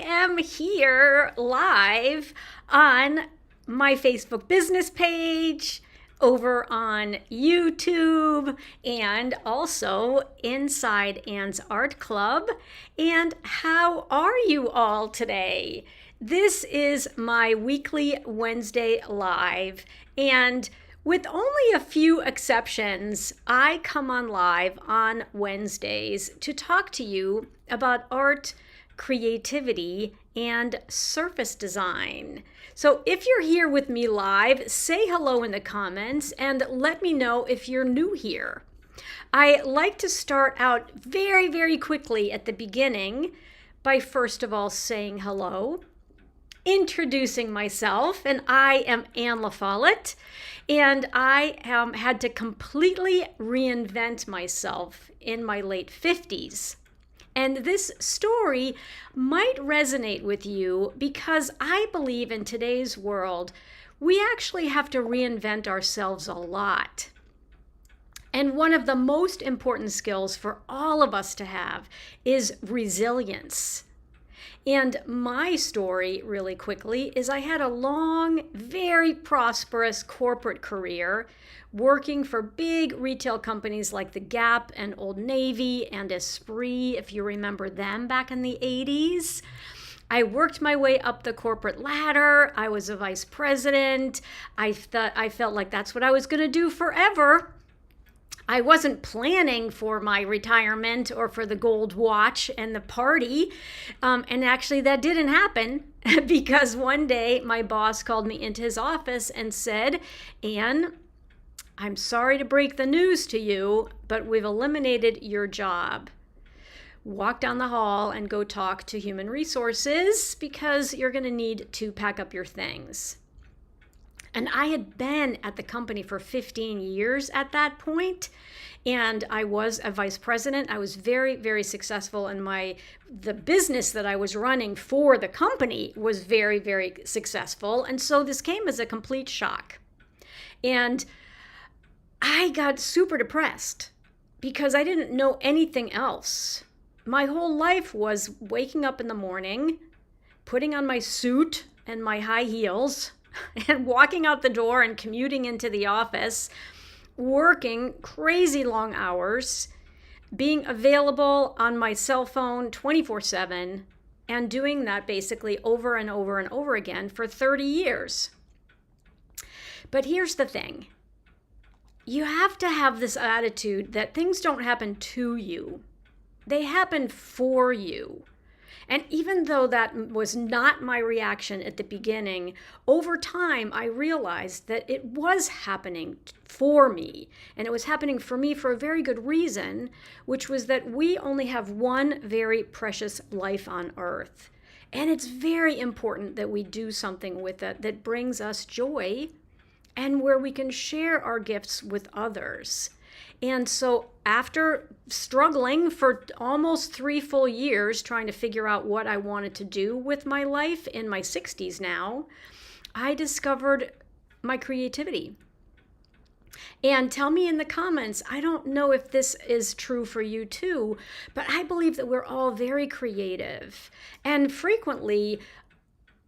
am here live on my Facebook business page, over on YouTube, and also inside Anne's Art Club. And how are you all today? This is my weekly Wednesday live, and with only a few exceptions, I come on live on Wednesdays to talk to you about art, creativity, and surface design. So if you're here with me live, say hello in the comments and let me know if you're new here. I like to start out very quickly at the beginning by first of all saying hello, introducing myself, and I am Anne LaFollette, and I had to completely reinvent myself in my late 50s. And this story might resonate with you because I believe in today's world, we actually have to reinvent ourselves a lot. And one of the most important skills for all of us to have is resilience. And my story, really quickly, is I had a long, very prosperous corporate career working for big retail companies like The Gap and Old Navy and Esprit, if you remember them back in the 80s. I worked my way up the corporate ladder. I was a vice president. I felt like that's what I was going to do forever. I wasn't planning for my retirement or for the gold watch and the party. And actually that didn't happen because one day my boss called me into his office and said, "Anne, I'm sorry to break the news to you, but we've eliminated your job. Walk down the hall and go talk to human resources because you're going to need to pack up your things." And I had been at the company for 15 years at that point, and I was a vice president. I was very successful, and the business that I was running for the company was very successful. And so this came as a complete shock. And I got super depressed because I didn't know anything else. My whole life was waking up in the morning, putting on my suit and my high heels, and walking out the door and commuting into the office, working crazy long hours, being available on my cell phone 24/7, and doing that basically over and over again for 30 years. But here's the thing. You have to have this attitude that things don't happen to you. They happen for you. And even though that was not my reaction at the beginning, over time I realized that it was happening for me. And it was happening for me for a very good reason, which was that we only have one very precious life on earth. And it's very important that we do something with it that brings us joy and where we can share our gifts with others. And so after struggling for almost 3 full years trying to figure out what I wanted to do with my life in my 60s now, I discovered my creativity. And tell me in the comments, I don't know if this is true for you too, but I believe that we're all very creative. And frequently,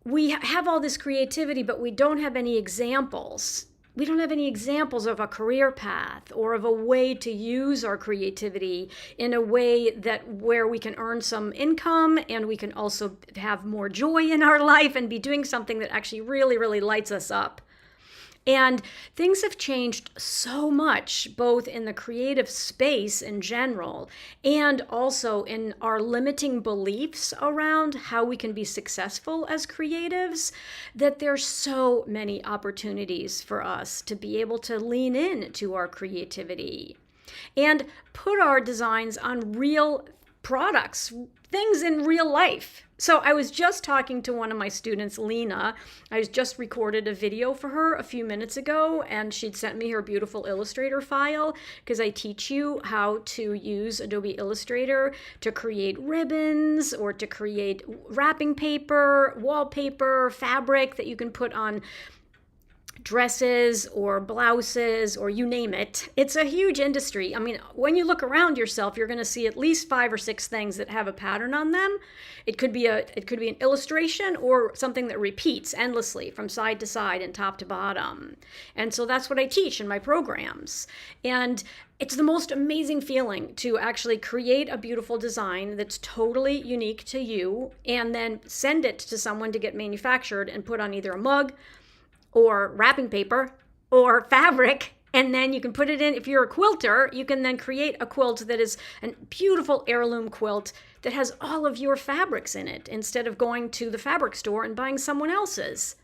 we have all this creativity, but we don't have any examples. We don't have any examples of a career path or of a way to use our creativity in a way that where we can earn some income and we can also have more joy in our life and be doing something that actually really lights us up. And things have changed so much, both in the creative space in general and also in our limiting beliefs around how we can be successful as creatives, that there's so many opportunities for us to be able to lean in to our creativity and put our designs on real products, things in real life. So I was just talking to one of my students, Lena. I just recorded a video for her a few minutes ago, and she'd sent me her beautiful Illustrator file because I teach you how to use Adobe Illustrator to create ribbons or to create wrapping paper, wallpaper, fabric that you can put on dresses or blouses or you name it. It's a huge industry. I mean, when you look around yourself, you're going to see at least 5 or 6 things that have a pattern on them. It could be an illustration or something that repeats endlessly from side to side and top to bottom. And so that's what I teach in my programs. And it's the most amazing feeling to actually create a beautiful design that's totally unique to you and then send it to someone to get manufactured and put on either a mug or wrapping paper or fabric, and then you can put it in. If you're a quilter, you can then create a quilt that is a beautiful heirloom quilt that has all of your fabrics in it instead of going to the fabric store and buying someone else's.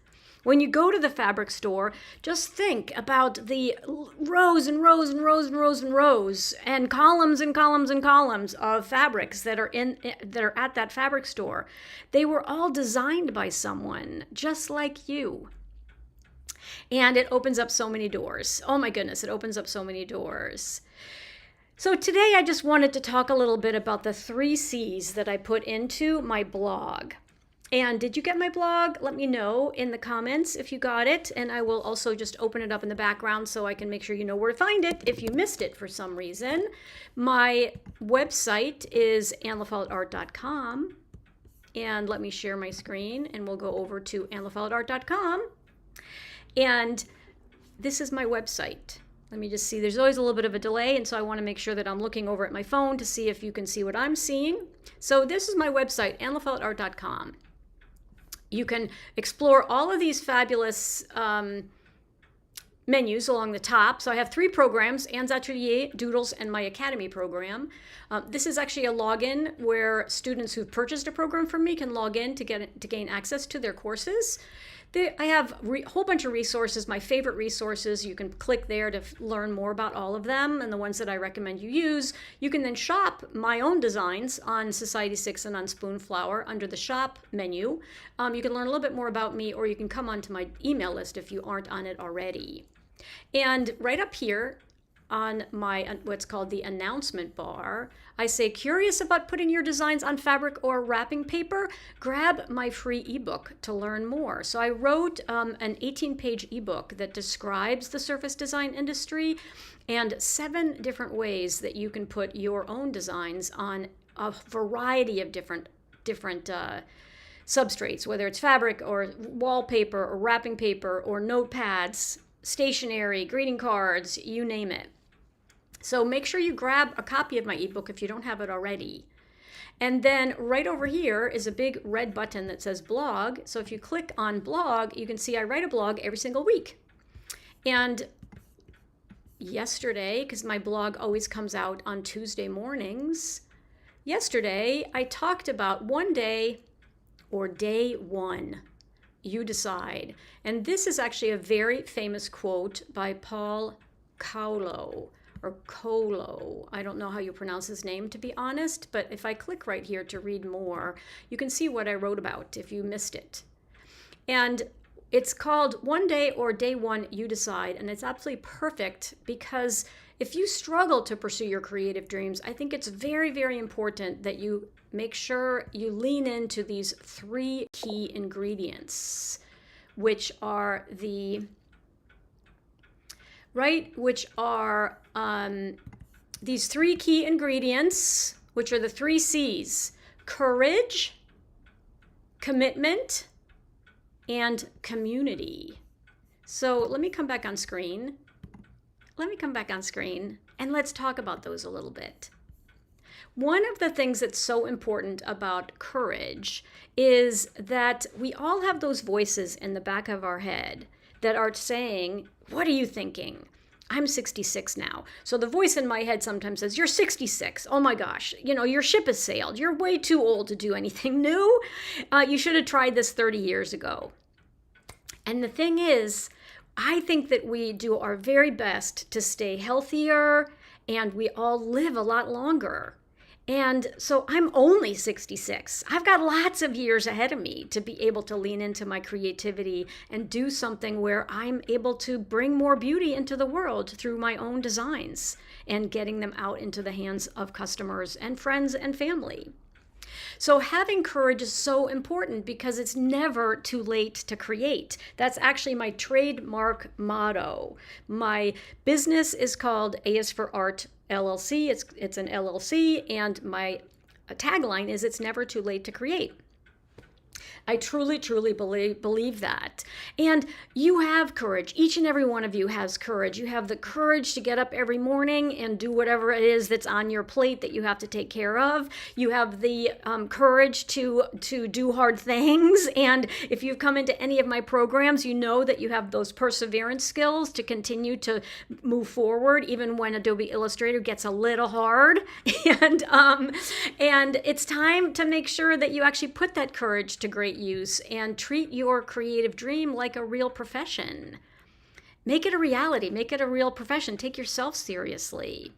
When you go to the fabric store, just think about the rows and rows and rows and rows and rows and columns and columns and columns of fabrics that are at that fabric store. They were all designed by someone just like you. And it opens up so many doors. Oh my goodness, it opens up so many doors. So today I just wanted to talk a little bit about the 3 C's that I put into my blog. And did you get my blog? Let me know in the comments if you got it. And I will also just open it up in the background so I can make sure you know where to find it if you missed it for some reason. My website is annlefellettart.com. And let me share my screen and we'll go over to annlefellettart.com. And this is my website. Let me just see. There's always a little bit of a delay, and so I want to make sure that I'm looking over at my phone to see if you can see what I'm seeing. So this is my website, annlefellettart.com. You can explore all of these fabulous menus along the top. So I have 3 programs, Anne's Atelier, Doodles, and my Academy program. This is actually a login where students who've purchased a program from me can log in to gain access to their courses. I have a whole bunch of resources, my favorite resources. You can click there to learn more about all of them and the ones that I recommend you use. You can then shop my own designs on Society 6 and on Spoonflower under the shop menu. You can learn a little bit more about me, or you can come onto my email list if you aren't on it already. And right up here on my what's called the announcement bar, I say, curious about putting your designs on fabric or wrapping paper? Grab my free ebook to learn more. So I wrote an 18-page ebook that describes the surface design industry and 7 different ways that you can put your own designs on a variety of different substrates, whether it's fabric or wallpaper or wrapping paper or notepads, stationery, greeting cards, you name it. So make sure you grab a copy of my ebook if you don't have it already. And then right over here is a big red button that says blog. So if you click on blog, you can see I write a blog every single week. And yesterday, because my blog always comes out on Tuesday mornings, yesterday I talked about one day or day one. You decide. And this is actually a very famous quote by Paul Coelho. Or Colo. I don't know how you pronounce his name, to be honest, but if I click right here to read more, you can see what I wrote about if you missed it. And it's called One Day or Day One, You Decide, and it's absolutely perfect because if you struggle to pursue your creative dreams, I think it's very, very important that you make sure you lean into these 3 key ingredients, which are these 3 key ingredients, which are the 3 C's: courage, commitment, and community. So let me come back on screen. And let's talk about those a little bit. One of the things that's so important about courage is that we all have those voices in the back of our head that are saying, what are you thinking? I'm 66 now. So the voice in my head sometimes says, you're 66. Oh my gosh, your ship has sailed. You're way too old to do anything new. You should have tried this 30 years ago. And the thing is, I think that we do our very best to stay healthier and we all live a lot longer. And so I'm only 66. I've got lots of years ahead of me to be able to lean into my creativity and do something where I'm able to bring more beauty into the world through my own designs and getting them out into the hands of customers and friends and family. So having courage is so important because it's never too late to create. That's actually my trademark motto. My business is called A is for Art LLC. It's an LLC, and my tagline is it's never too late to create. I truly, truly believe that. And you have courage. Each and every one of you has courage. You have the courage to get up every morning and do whatever it is that's on your plate that you have to take care of. You have the courage to do hard things. And if you've come into any of my programs, you know that you have those perseverance skills to continue to move forward, even when Adobe Illustrator gets a little hard. And it's time to make sure that you actually put that courage to great use and treat your creative dream like a real profession. Make it a reality. Make it a real profession. Take yourself seriously.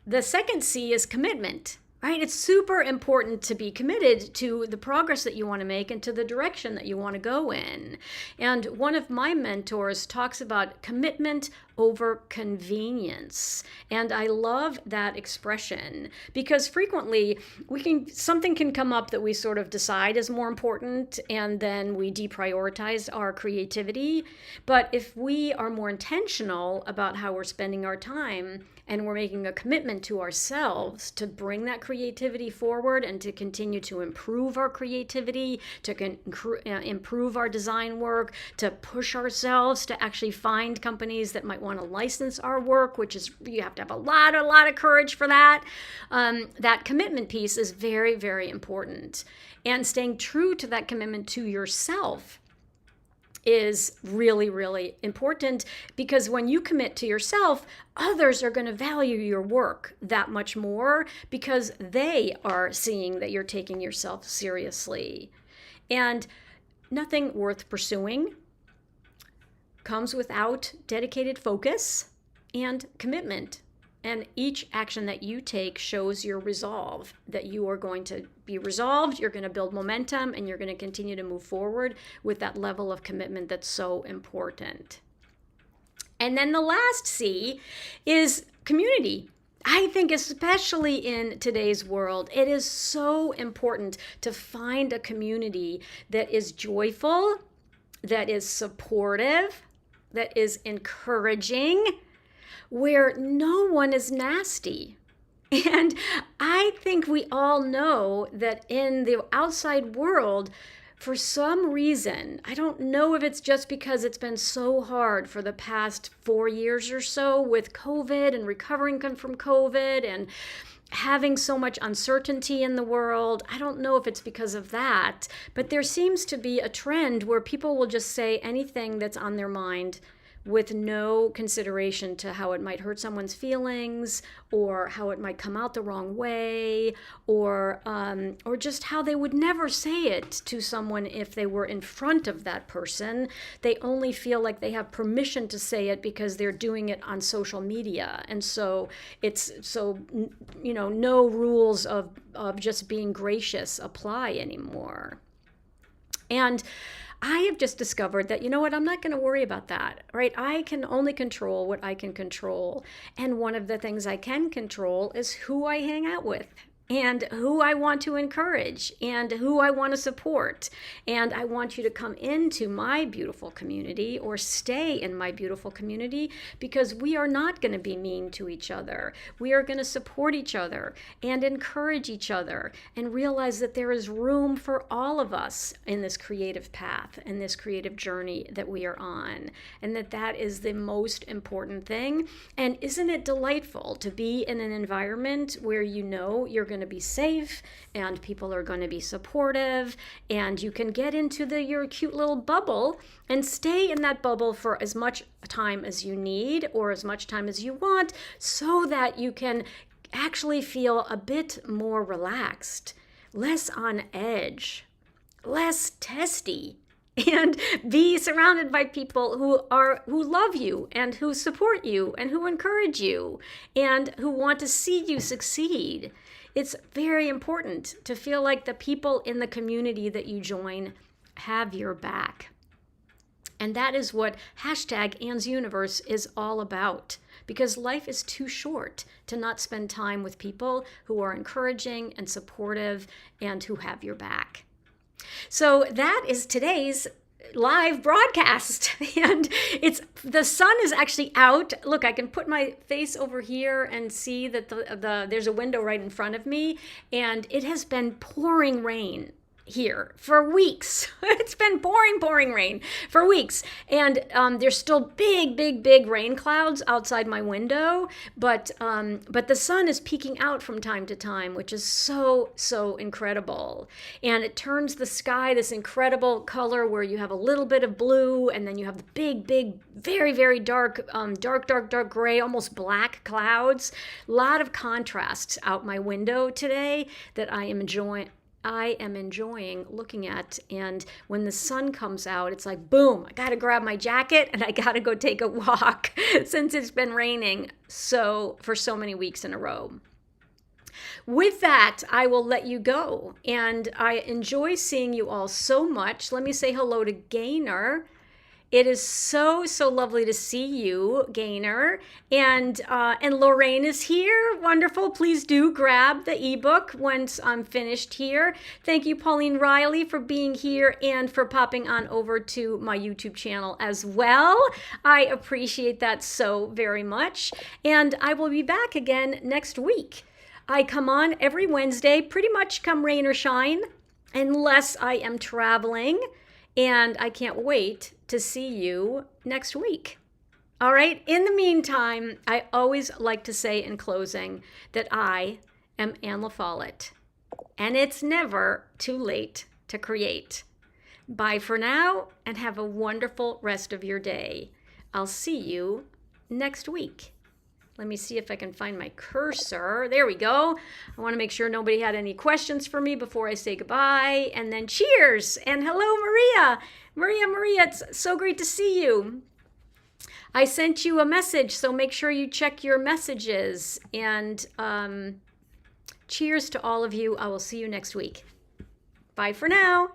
The second C is commitment, right? It's super important to be committed to the progress that you want to make and to the direction that you want to go in. And one of my mentors talks about commitment over convenience. And I love that expression because frequently something can come up that we sort of decide is more important, and then we deprioritize our creativity. But if we are more intentional about how we're spending our time, and we're making a commitment to ourselves to bring that creativity forward and to continue to improve our creativity, to improve our design work, to push ourselves to actually find companies that might want to license our work, which is, you have to have a lot of courage for that. That commitment piece is very, very important. And staying true to that commitment to yourself is really, really important, because when you commit to yourself, others are going to value your work that much more because they are seeing that you're taking yourself seriously. And nothing worth pursuing comes without dedicated focus and commitment. And each action that you take shows your resolve, that you are going to be resolved, you're going to build momentum, and you're going to continue to move forward with that level of commitment that's so important. And then the last C is community. I think especially in today's world, it is so important to find a community that is joyful, that is supportive, that is encouraging, where no one is nasty. And I think we all know that in the outside world, for some reason, I don't know if it's just because it's been so hard for the past 4 years or so with COVID and recovering from COVID and having so much uncertainty in the world. I don't know if it's because of that, but there seems to be a trend where people will just say anything that's on their mind with no consideration to how it might hurt someone's feelings, or how it might come out the wrong way, or just how they would never say it to someone if they were in front of that person. They only feel like they have permission to say it because they're doing it on social media. And so no rules of just being gracious apply anymore. And I have just discovered that, I'm not going to worry about that, right? I can only control what I can control. And one of the things I can control is who I hang out with, and who I want to encourage, and who I want to support. And I want you to come into my beautiful community, or stay in my beautiful community, because we are not going to be mean to each other. We are going to support each other and encourage each other, and realize that there is room for all of us in this creative path and this creative journey that we are on. And that is the most important thing. And isn't it delightful to be in an environment where you're going to be safe, and people are going to be supportive, and you can get into your cute little bubble and stay in that bubble for as much time as you need, or as much time as you want, so that you can actually feel a bit more relaxed, less on edge, less testy, and be surrounded by people who love you, and who support you, and who encourage you, and who want to see you succeed. It's very important to feel like the people in the community that you join have your back. And that is what #Anne'sUniverse is all about, because life is too short to not spend time with people who are encouraging and supportive and who have your back. So that is today's live broadcast, and the sun is actually out. Look, I can put my face over here and see that there's a window right in front of me, and it has been pouring rain here for weeks. It's been pouring rain for weeks, and there's still big rain clouds outside my window, but the sun is peeking out from time to time, which is so incredible, and it turns the sky this incredible color where you have a little bit of blue, and then you have the big very dark gray, almost black clouds. A lot of contrasts out my window today that I am enjoying looking at. And when the sun comes out, it's like, boom, I gotta grab my jacket and I gotta go take a walk since it's been raining for so many weeks in a row. With that, I will let you go. And I enjoy seeing you all so much. Let me say hello to Gaynor. It is so lovely to see you, Gaynor. And Lorraine is here. Wonderful. Please do grab the ebook once I'm finished here. Thank you, Pauline Riley, for being here and for popping on over to my YouTube channel as well. I appreciate that so very much. And I will be back again next week. I come on every Wednesday, pretty much come rain or shine, unless I am traveling. And I can't wait to see you next week. All right. In the meantime, I always like to say in closing that I am Anne LaFollette, and it's never too late to create. Bye for now, and have a wonderful rest of your day. I'll see you next week. Let me see if I can find my cursor. There we go. I want to make sure nobody had any questions for me before I say goodbye. And then cheers. And hello, Maria. Maria, it's so great to see you. I sent you a message, so make sure you check your messages. And cheers to all of you. I will see you next week. Bye for now.